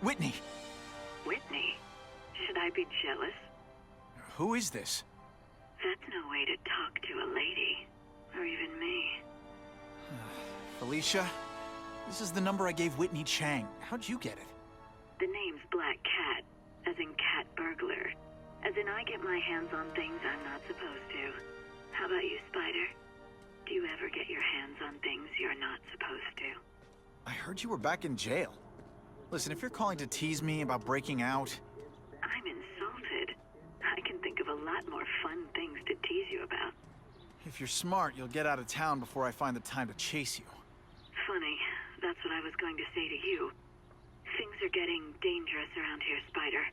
Whitney! Whitney? Should I be jealous? Who is this? That's no way to talk to a lady. Or even me. Felicia? This is the number I gave Whitney Chang. How'd you get it? The name's Black Cat, as in cat burglar. As in I get my hands on things I'm not supposed to. How about you, Spider? Do you ever get your hands on things you're not supposed to? I heard you were back in jail. Listen, if you're calling to tease me about breaking out... I'm insulted. I can think of a lot more fun things to tease you about. If you're smart, you'll get out of town before I find the time to chase you. Funny. That's what I was going to say to you. Things are getting dangerous around here, Spider.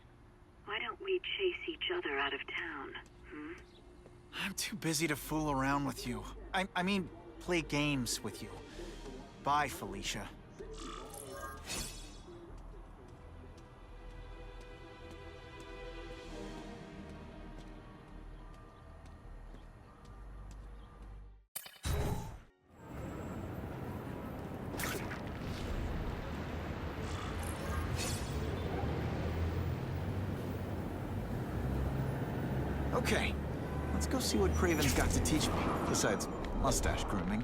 Why don't we chase each other out of town, hmm? I'm too busy to fool around with you. I mean, play games with you. Bye, Felicia. Okay, let's go see what Craven's got to teach me, besides mustache grooming.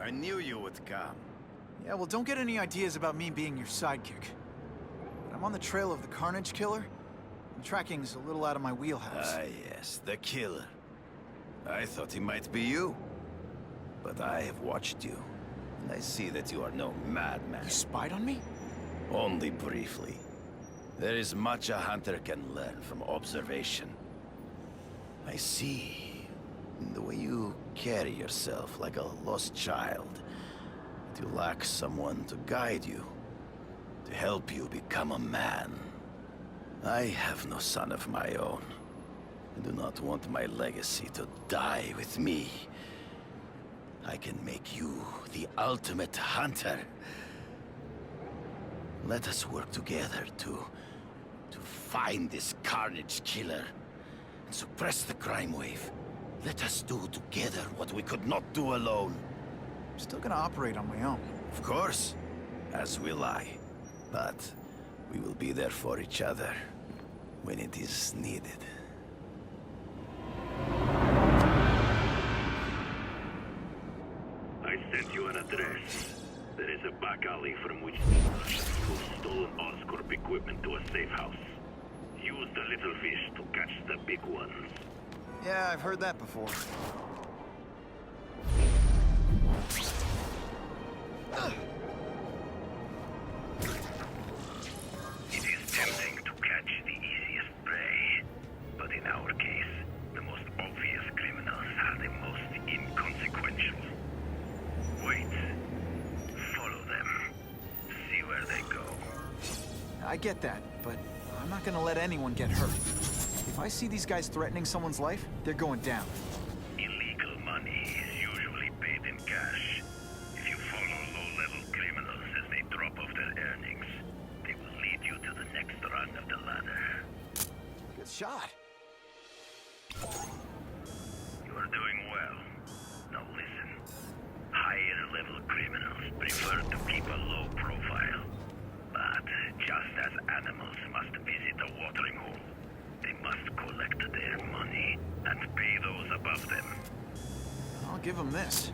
I knew you would come. Yeah, well, don't get any ideas about me being your sidekick. But I'm on the trail of the Carnage Killer, and tracking's a little out of my wheelhouse. Ah, yes, the killer. I thought he might be you. But I have watched you, and I see that you are no madman. You spied on me? Only briefly. There is much a hunter can learn from observation. I see in the way you carry yourself like a lost child. You lack someone to guide you, to help you become a man. I have no son of my own. I do not want my legacy to die with me. I can make you the ultimate hunter. Let us work together to find this Carnage Killer and suppress the crime wave. Let us do together what we could not do alone. I'm still gonna operate on my own. Of course, as will I. But we will be there for each other when it is needed. I sent you an address. There is a back alley from which move stolen Oscorp equipment to a safe house. Use the little fish to catch the big ones. Yeah, I've heard that before. It is tempting to catch the easiest prey, but in our case, the most obvious criminals are the most inconsequential. Wait. Follow them. See where they go. I get that, but I'm not gonna let anyone get hurt. If I see these guys threatening someone's life, they're going down. Illegal money is usually paid in cash. If you follow low-level criminals as they drop off their earnings, they will lead you to the next rung of the ladder. Good shot. You are doing well. Now listen. Higher-level criminals prefer to keep a low profile. But just as animals must visit a watering hole, they must collect their money and pay those above them. I'll give them this.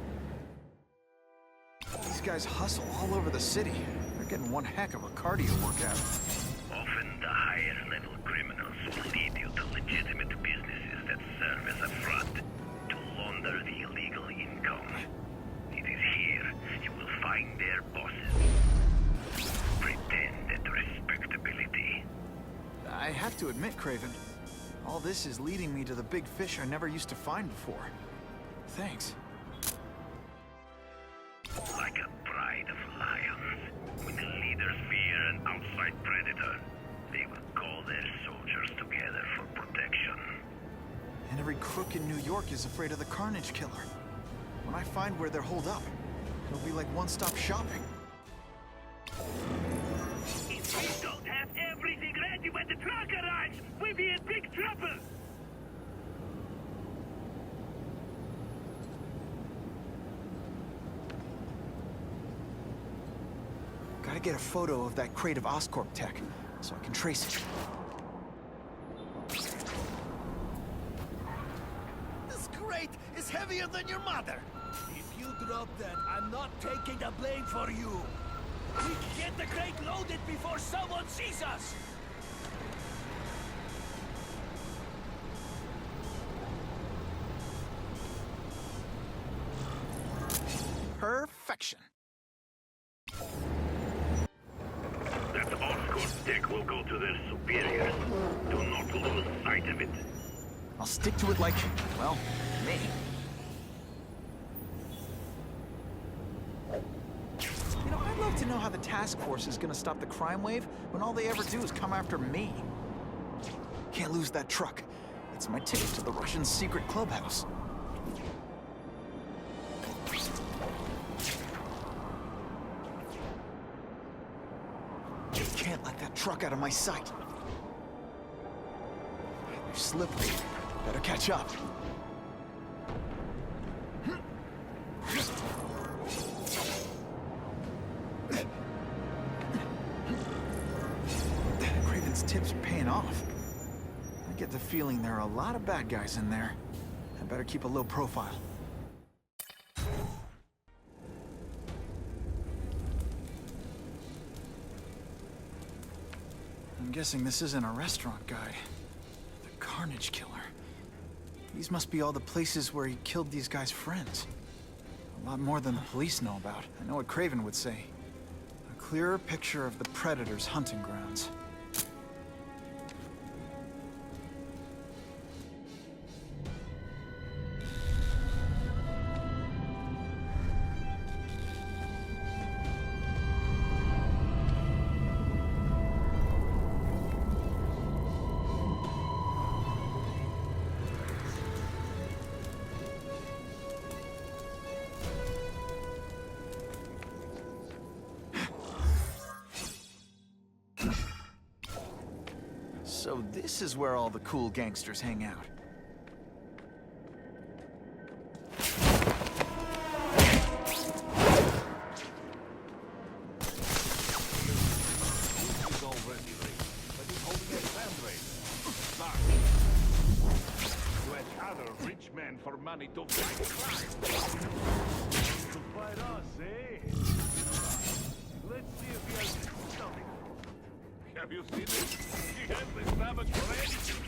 These guys hustle all over the city. They're getting one heck of a cardio workout. Often the higher-level criminals will lead you to legitimate businesses that serve as a front to launder the illegal income. It is here you will find their bosses. I have to admit, Craven, all this is leading me to the big fish I never used to find before. Thanks. Like a pride of lions, with the leader's fear and outside predator, they will call their soldiers together for protection. And every crook in New York is afraid of the Carnage Killer. When I find where they're holed up, it'll be like one-stop shopping. If we don't have everything ready when the truck arrives, we'll be in big trouble! Gotta get a photo of that crate of Oscorp tech, so I can trace it. This crate is heavier than your mother. If you drop that, I'm not taking the blame for you. We get the crate loaded before someone sees us. Perfection. That Oscorp tech will go to their superiors. Do not lose sight of it. I'll stick to it like, well, me. You know, I'd love to know how the task force is gonna stop the crime wave when all they ever do is come after me. Can't lose that truck. It's my ticket to the Russian secret clubhouse. Can't let that truck out of my sight. They're slippery. Better catch up. Craven's tips are paying off. I get the feeling there are a lot of bad guys in there. I better keep a low profile. I'm guessing this isn't a restaurant guide. The Carnage Killer. These must be all the places where he killed these guys' friends. A lot more than the police know about. I know what Craven would say. A clearer picture of the Predator's hunting grounds. So this is where all the cool gangsters hang out. He's already rich, but he's holding a fundraiser. To ask other rich men for money to fight crime. To fight us, eh? Let's see if he has something. Have you seen it? He has the stomach for anything.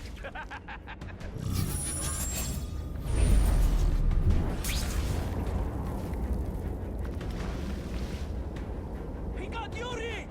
He got Yuri!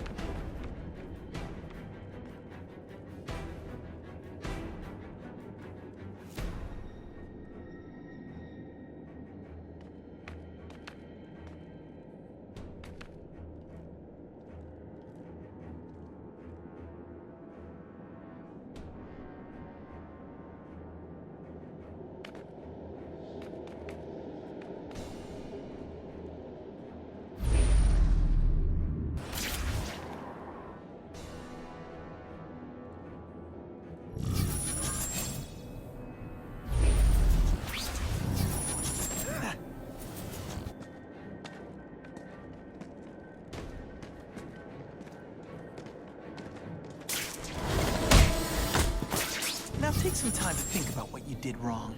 Now take some time to think about what you did wrong.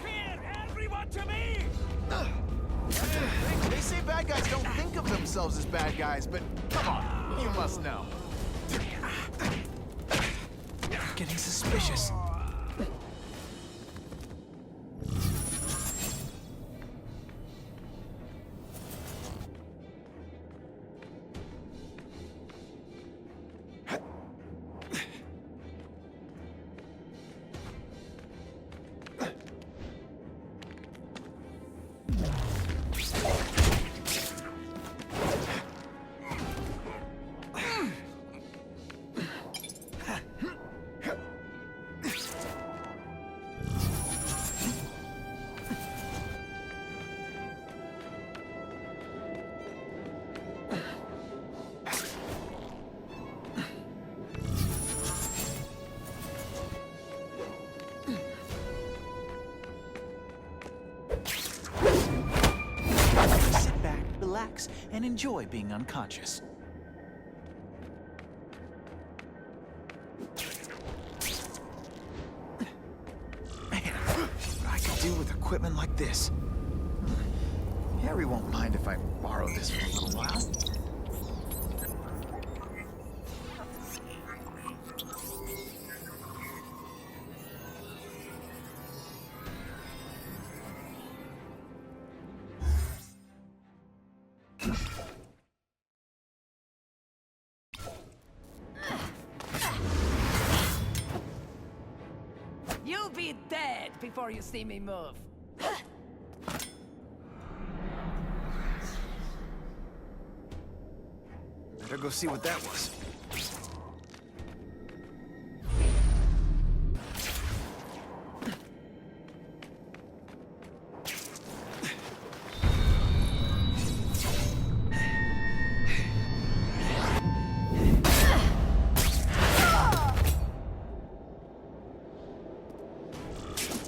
Clear everyone to me! They say bad guys don't think of themselves as bad guys, but come on, you must know. Getting suspicious. relax and enjoy being unconscious. Man, what I could do with equipment like this. Harry won't mind if I borrow this for a little while. You'll be dead before you see me move. Better go see what that was.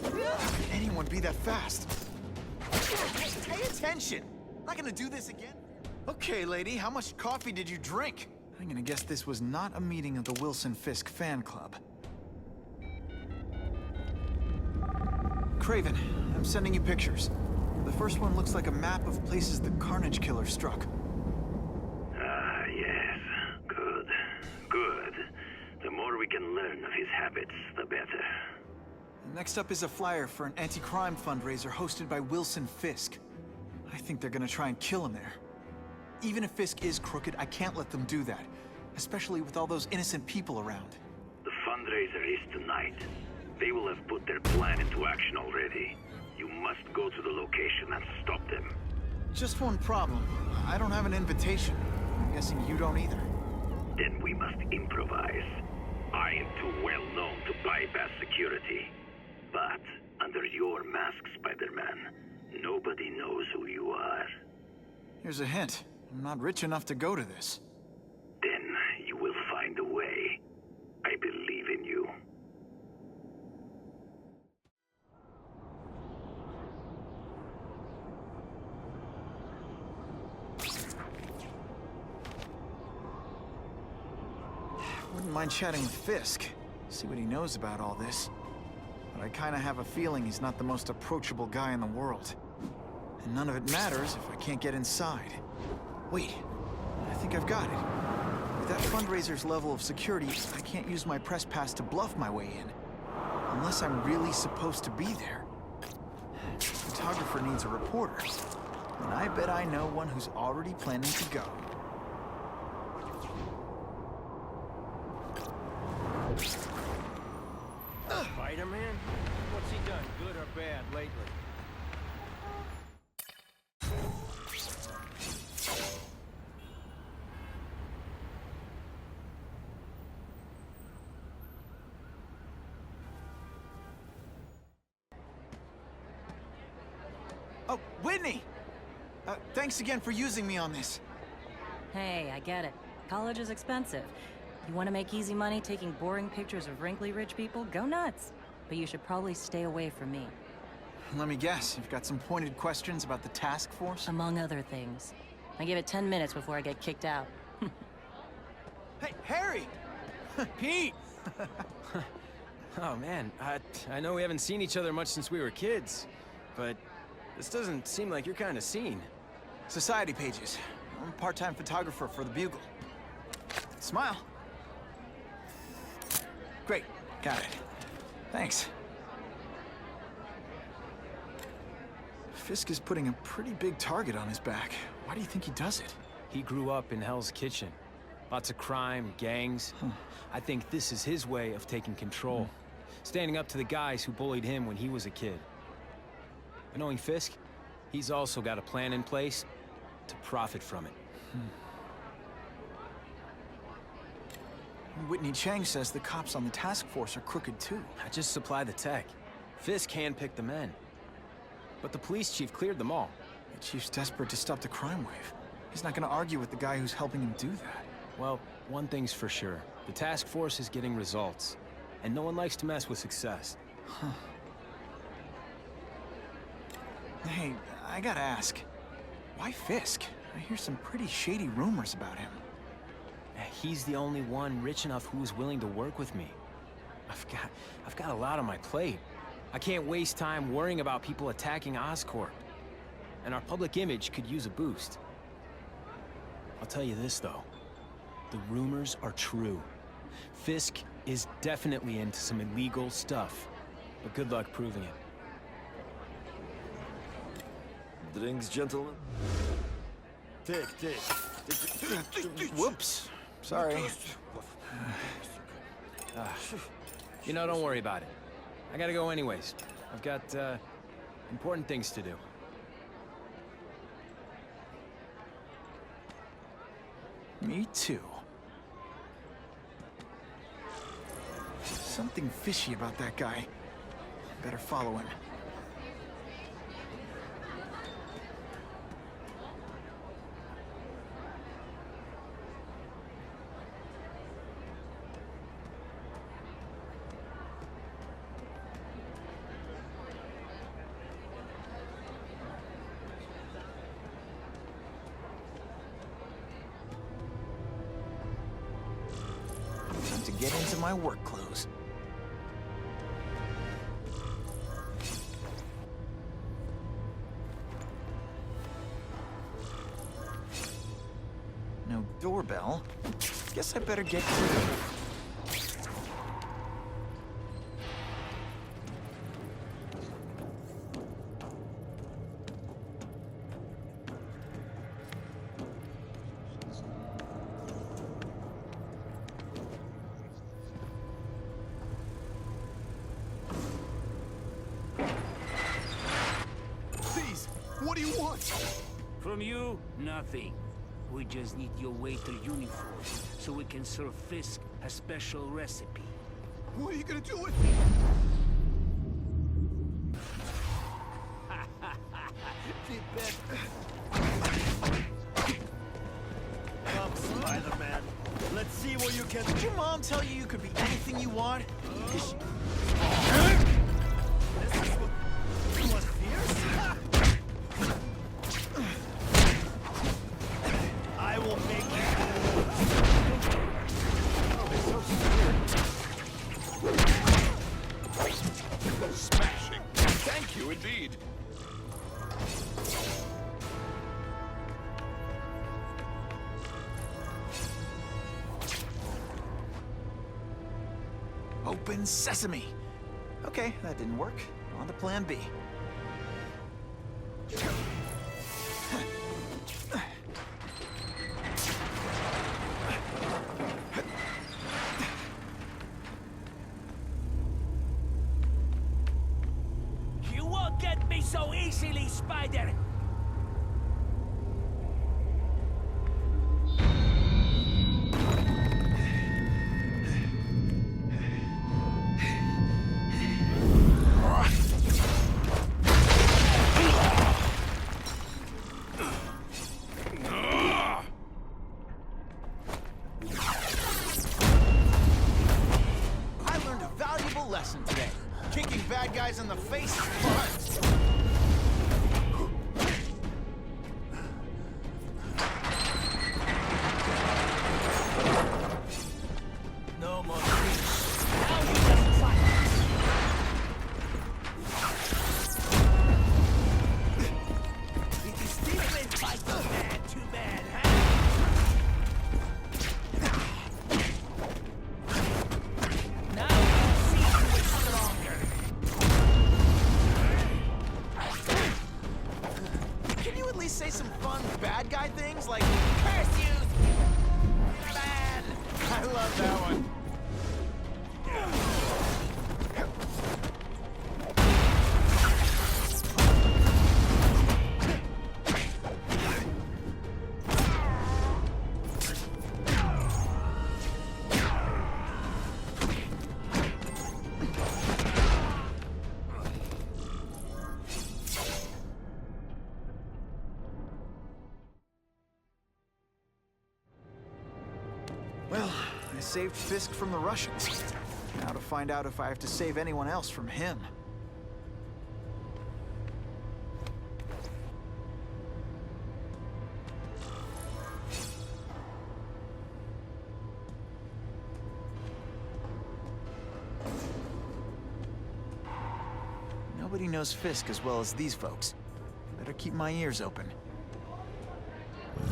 How could anyone be that fast? Hey, pay attention! I'm not gonna do this again. Okay, lady, how much coffee did you drink? I'm gonna guess this was not a meeting of the Wilson Fisk fan club. Craven, I'm sending you pictures. The first one looks like a map of places the Carnage Killer struck. Ah, yes. Good. Good. The more we can learn of his habits, the better. Next up is a flyer for an anti-crime fundraiser hosted by Wilson Fisk. I think they're gonna try and kill him there. Even if Fisk is crooked, I can't let them do that. Especially with all those innocent people around. The fundraiser is tonight. They will have put their plan into action already. You must go to the location and stop them. Just one problem. I don't have an invitation. I'm guessing you don't either. Then we must improvise. I am too well known to bypass security. But under your mask, Spider-Man, nobody knows who you are. Here's a hint. I'm not rich enough to go to this. Then you will find a way. I believe in you. Wouldn't mind chatting with Fisk. See what he knows about all this. But I kinda have a feeling he's not the most approachable guy in the world. And none of it matters if I can't get inside. Wait, I think I've got it. With that fundraiser's level of security, I can't use my press pass to bluff my way in. Unless I'm really supposed to be there. The photographer needs a reporter. And I bet I know one who's already planning to go. Spider-Man? What's he done, good or bad, lately? Oh, Whitney! Thanks again for using me on this. Hey, I get it. College is expensive. You want to make easy money taking boring pictures of wrinkly rich people? Go nuts. But you should probably stay away from me. Let me guess, you've got some pointed questions about the task force? Among other things. I give it 10 minutes before I get kicked out. Hey, Harry! Pete! Oh, man, I know we haven't seen each other much since we were kids, but this doesn't seem like your kind of scene. Society pages. I'm a part-time photographer for the Bugle. Smile. Great, got it. Thanks. Fisk is putting a pretty big target on his back. Why do you think he does it? He grew up in Hell's Kitchen. Lots of crime, gangs. I think this is his way of taking control. Standing up to the guys who bullied him when he was a kid. But knowing Fisk, he's also got a plan in place to profit from it. Whitney Chang says the cops on the task force are crooked too. I just supply the tech. Fisk handpicked the men. But the police chief cleared them all. The chief's desperate to stop the crime wave. He's not gonna argue with the guy who's helping him do that. Well, one thing's for sure. The task force is getting results. And no one likes to mess with success. Hey, I gotta ask. Why Fisk? I hear some pretty shady rumors about him. He's the only one rich enough who's willing to work with me. I've got a lot on my plate. I can't waste time worrying about people attacking Oscorp. And our public image could use a boost. I'll tell you this, though. The rumors are true. Fisk is definitely into some illegal stuff. But good luck proving it. Drinks, gentlemen? Take. Whoops. Sorry. You know, don't worry about it. I gotta go anyways. I've got, important things to do. Me too. Something fishy about that guy. Better follow him. Time to get into my work clothes. No doorbell. Guess I better get creative. Please, what do you want? From you, nothing. We just need your waiter uniform, so we can serve Fisk a special recipe. What are you gonna do with me? Come, Spider-Man. Let's see what you can... Did your mom tell you you could be anything you want? This is what... You was fierce? I will make you... Smashing. Thank you indeed. Open sesame. Okay, that didn't work. On to plan B. You won't get me so easily, Spider! I learned a valuable lesson today. Kicking bad guys in the face is fun. No more... Now you just try it is different, Spider-Man, too bad, huh? Now you see who is stronger. Can you at least say some fun bad guy things like, curse you, bad? I love that one. Well, I saved Fisk from the Russians. Now to find out if I have to save anyone else from him. Nobody knows Fisk as well as these folks. Better keep my ears open. The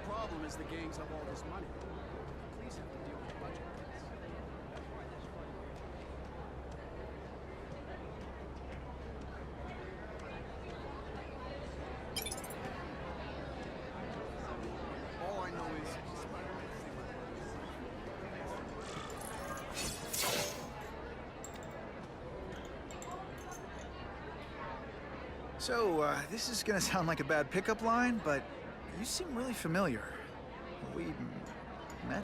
problem is the gangs have all this money. The police have to deal with budget cuts. All I know is So, this is gonna sound like a bad pickup line, but you seem really familiar. We met?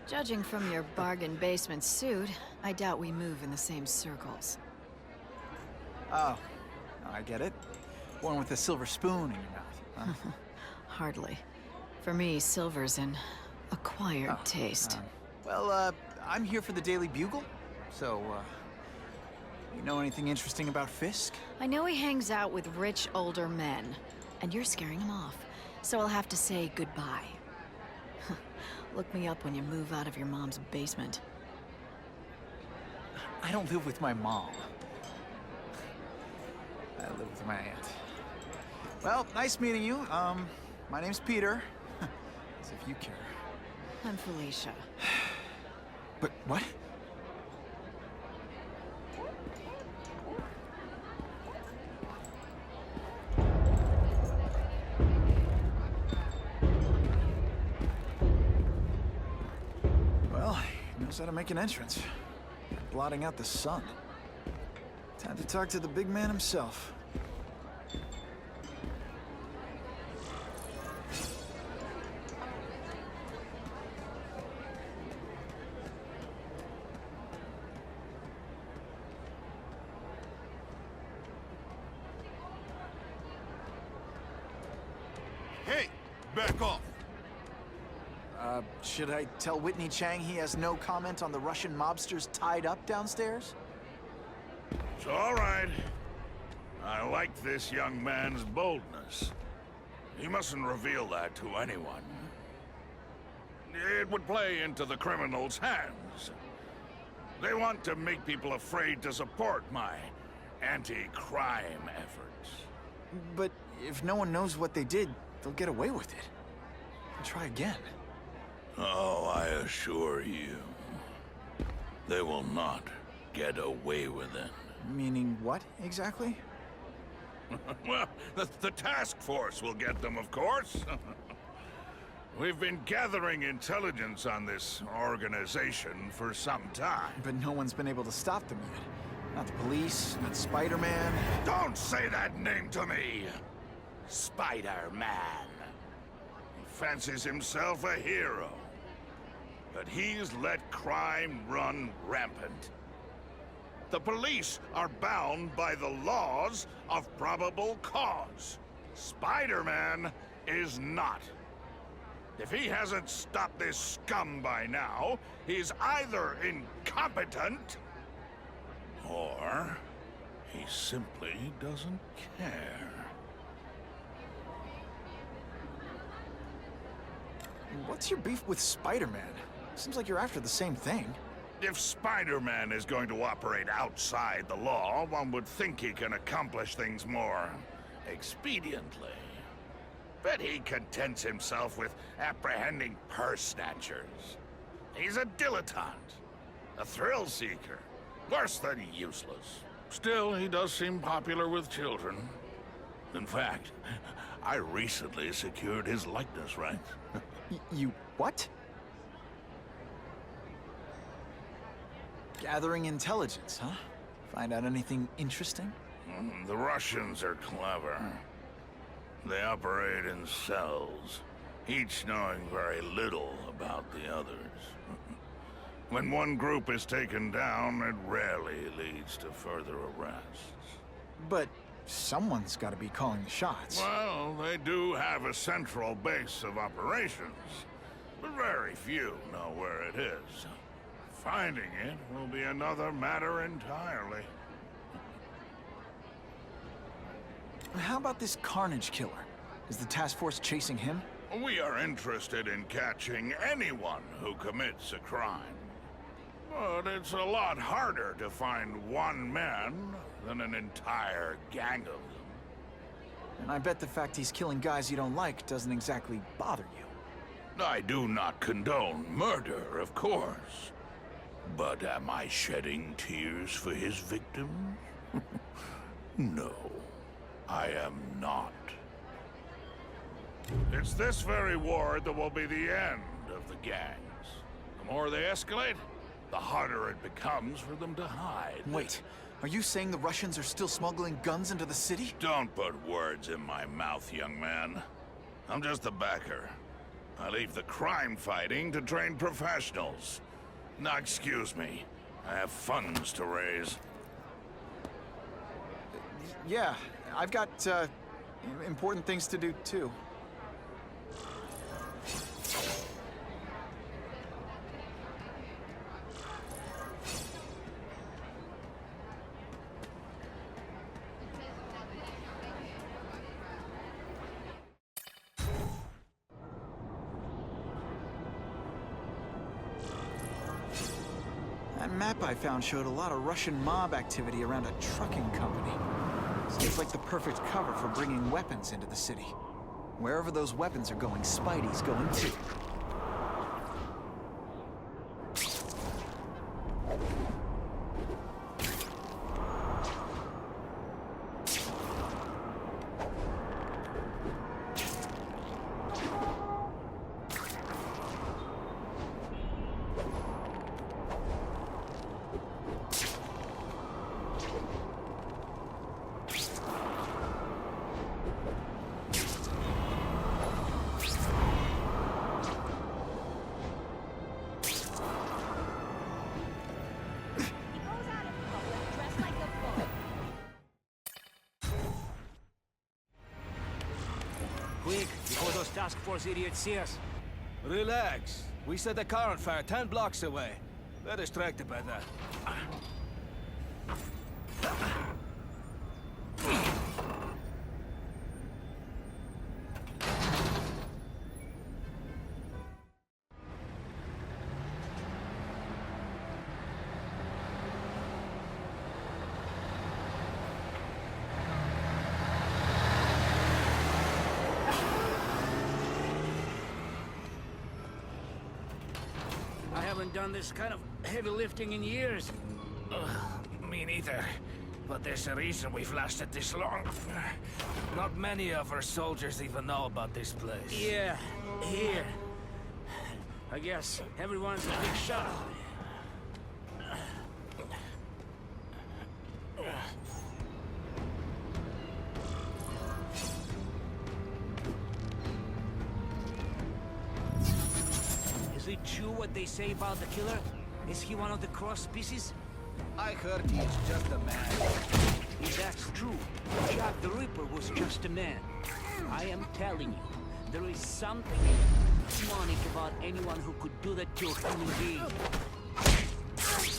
Judging from your bargain basement suit, I doubt we move in the same circles. Oh, I get it. One with a silver spoon in your mouth. Huh? Hardly. For me, silver's an acquired taste. Well, I'm here for the Daily Bugle, so, you know anything interesting about Fisk? I know he hangs out with rich older men, and you're scaring him off, so I'll have to say goodbye. Look me up when you move out of your mom's basement. I don't live with my mom. I live with my aunt. Well, nice meeting you. My name's Peter. As if you care. I'm Felicia. But what? Well, he knows how to make an entrance. Blotting out the sun. Time to talk to the big man himself. Hey, back off. Should I tell Whitney Chang he has no comment on the Russian mobsters tied up downstairs? It's all right. I like this young man's boldness. He mustn't reveal that to anyone. It would play into the criminals' hands. They want to make people afraid to support my anti-crime efforts. But if no one knows what they did, they'll get away with it. I'll try again. Oh, I assure you, they will not get away with it. Meaning what, exactly? Well, the task force will get them, of course. We've been gathering intelligence on this organization for some time. But no one's been able to stop them yet. Not the police, not Spider-Man. Don't say that name to me! Spider-Man. He fancies himself a hero. But he's let crime run rampant. The police are bound by the laws of probable cause. Spider-Man is not. If he hasn't stopped this scum by now, he's either incompetent, or he simply doesn't care. What's your beef with Spider-Man? Seems like you're after the same thing. If Spider-Man is going to operate outside the law, one would think he can accomplish things more expediently. But he contents himself with apprehending purse snatchers. He's a dilettante, a thrill seeker, worse than useless. Still, he does seem popular with children. In fact, I recently secured his likeness rights. You what? Gathering intelligence, huh? Find out anything interesting? The Russians are clever. They operate in cells, each knowing very little about the others. When one group is taken down, it rarely leads to further arrests. But someone's got to be calling the shots. Well, they do have a central base of operations, but very few know where it is. Finding it will be another matter entirely. How about this Carnage killer? Is the task force chasing him? We are interested in catching anyone who commits a crime. But it's a lot harder to find one man than an entire gang of them. And I bet the fact he's killing guys you don't like doesn't exactly bother you. I do not condone murder, of course. But am I shedding tears for his victims? No, I am not. It's this very war that will be the end of the gangs. The more they escalate, the harder it becomes for them to hide. Wait, are you saying the Russians are still smuggling guns into the city? Don't put words in my mouth, young man. I'm just a backer. I leave the crime fighting to trained professionals. Now, excuse me. I have funds to raise. Yeah, I've got, important things to do, too. That map I found showed a lot of Russian mob activity around a trucking company. Seems like the perfect cover for bringing weapons into the city. Wherever those weapons are going, Spidey's going too. Quick, before those task force idiots see us. Relax. We set a car on fire 10 blocks away. They're distracted by that. I haven't done this kind of heavy lifting in years. Me neither. But there's a reason we've lasted this long. Not many of our soldiers even know about this place. Yeah, here. I guess everyone's a big shot. Is it true what they say about the killer? Is he one of the cross species? I heard he's just a man. If that's true, Jack the Ripper was just a man. I am telling you, there is something demonic about anyone who could do that to a human being.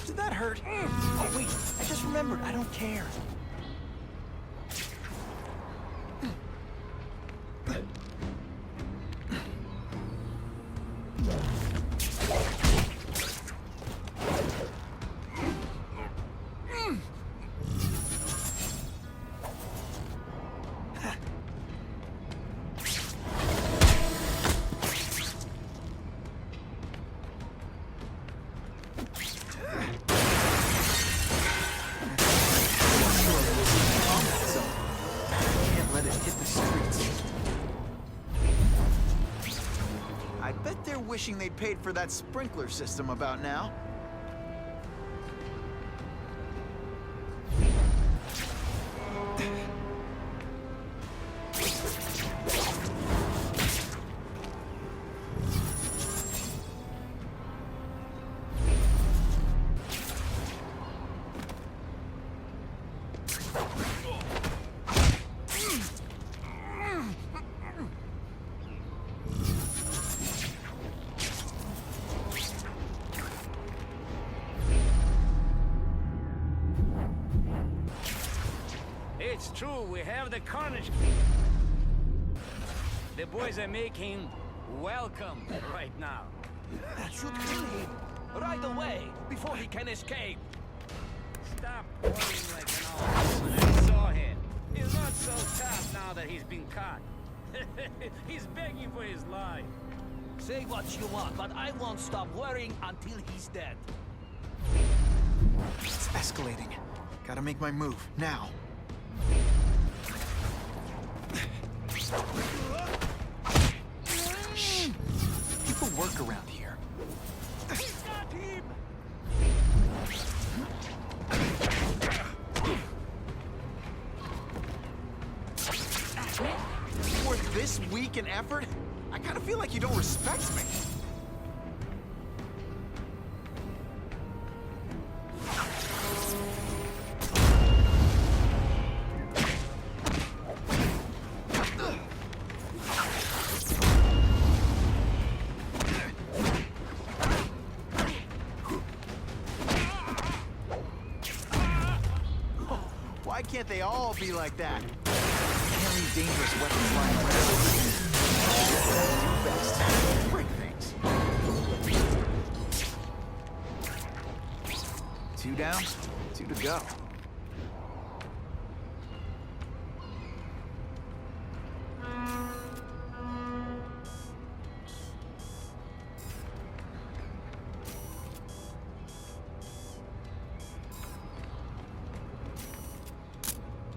Did that hurt? Oh wait, I just remembered, I don't care. I bet they're wishing they'd paid for that sprinkler system about now. It's true, we have the carnage. The boys are making welcome right now. Should kill him right away before he can escape. Stop worrying like an old man. I saw him. He's not so tough now that he's been caught. He's begging for his life. Say what you want, but I won't stop worrying until he's dead. It's escalating. Gotta make my move, now. Shh! People work around here. He's got him! Worth this weak an effort? I kinda feel like you don't respect me. Why can't they all be like that? Can't leave dangerous weapons lying around. Do best. Break things. 2 down, 2 to go.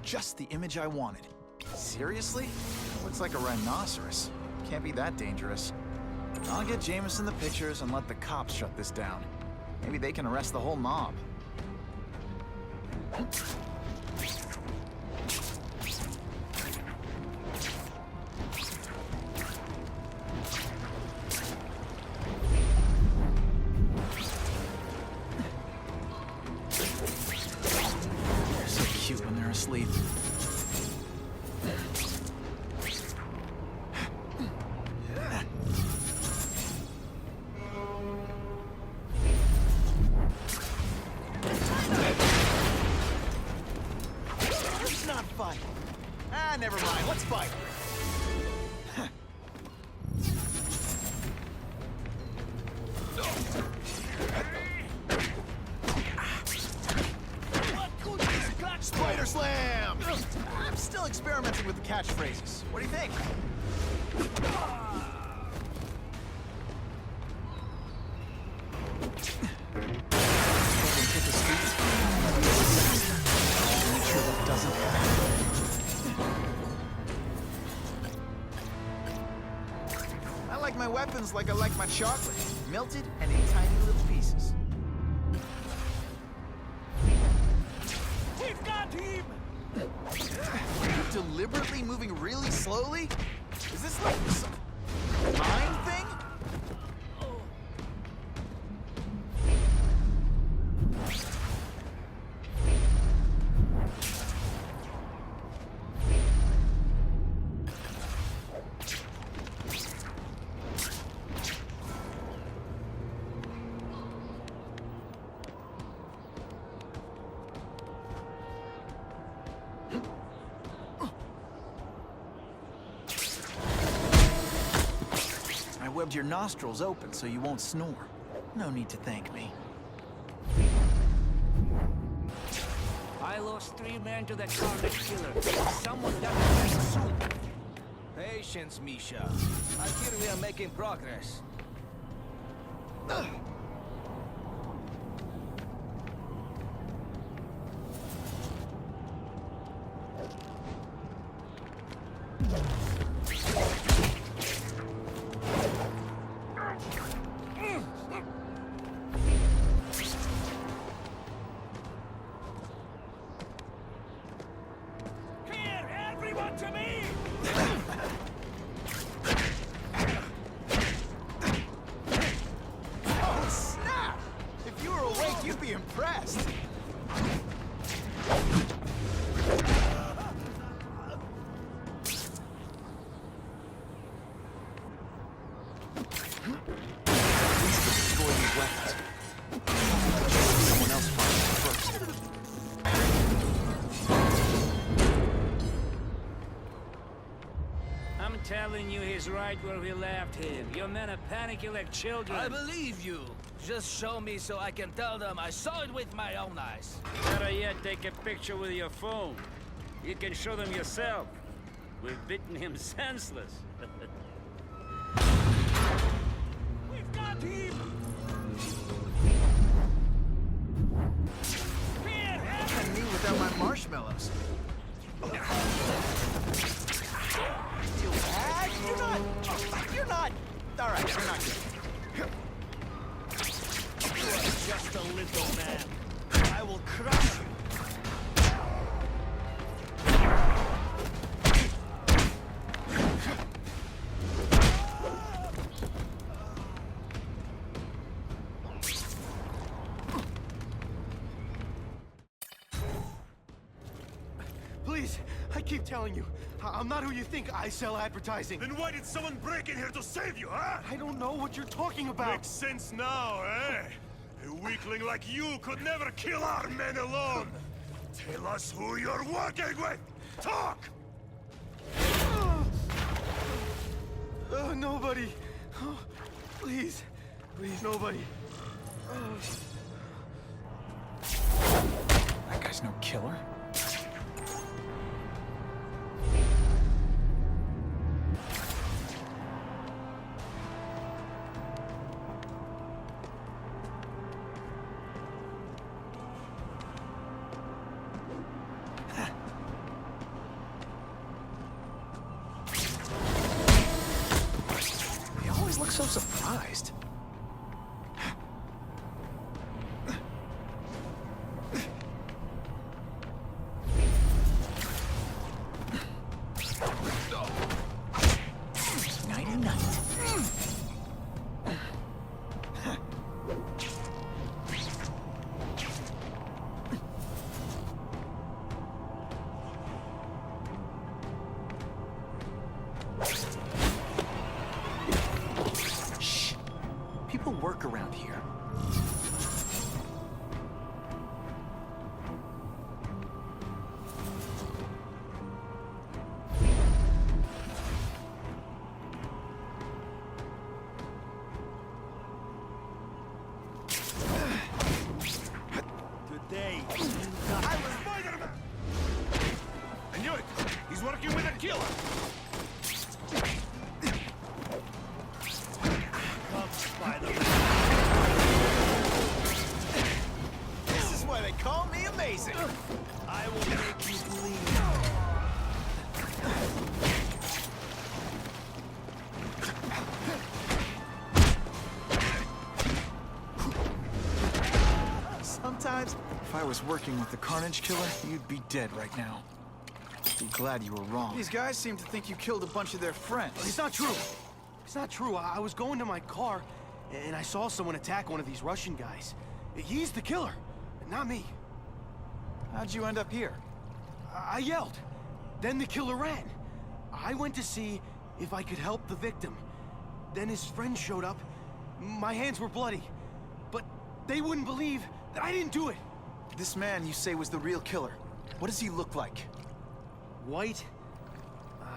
Just the image I wanted. Seriously? Looks like a rhinoceros. Can't be that dangerous. I'll get Jameson the pictures and let the cops shut this down. Maybe they can arrest the whole mob. They're so cute when they're asleep. Let's not fight. Ah, never mind. Let's fight. Spider Slam! I'm still experimenting with the catchphrases. What do you think? Hit the streets. Make sure that doesn't happen. I like my weapons like I like my chocolate. Melted and in tiny little pieces. We've got him! You're deliberately moving really slowly? Is this like some mind thing? I webbed your nostrils open so you won't snore. No need to thank me. I lost 3 men to that carnage killer. Someone done it soon. Patience, Misha. I hear we are making progress. Here, everyone to me! Oh, snap! If you were awake, you'd be impressed. These could destroy these weapons. Someone else finds them first. telling you he's right where we left him. Your men are panicking like children. I believe you. Just show me so I can tell them I saw it with my own eyes. Better yet, take a picture with your phone. You can show them yourself. We've beaten him senseless. We've got him! And me without my marshmallows. You bad? You're not. All right, you're not good. You are just a little man. I will crush you. Please, I keep telling you, I'm not who you think. I sell advertising. Then why did someone break in here to save you, huh? I don't know what you're talking about. Makes sense now, eh? A weakling like you could never kill our men alone. Tell us who you're working with. Talk! Nobody. Oh, please. Please, nobody. That guy's no killer. He always looks so surprised. Shh. People work around here. Today, I was Spider-Man! I knew it! He's working with a killer! Come, Spider-Man! This is why they call me amazing. I will make you bleed. Sometimes, if I was working with the Carnage Killer, you'd be dead right now. Be glad you were wrong. These guys seem to think you killed a bunch of their friends. It's not true. It's not true. I was going to my car, and I saw someone attack one of these Russian guys. He's the killer, not me. How'd you end up here? I yelled. Then the killer ran. I went to see if I could help the victim. Then his friend showed up. My hands were bloody. But they wouldn't believe that I didn't do it. This man you say was the real killer. What does he look like? White,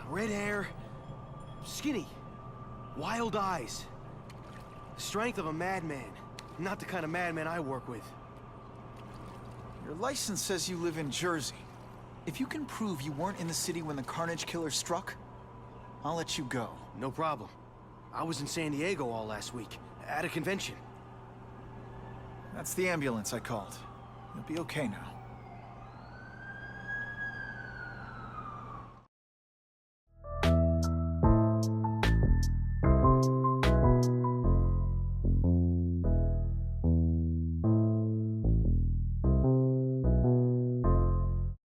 red hair, skinny, wild eyes. Strength of a madman. Not the kind of madman I work with. Your license says you live in Jersey. If you can prove you weren't in the city when the Carnage Killer struck, I'll let you go. No problem. I was in San Diego all last week, at a convention. That's the ambulance I called. You'll be okay now.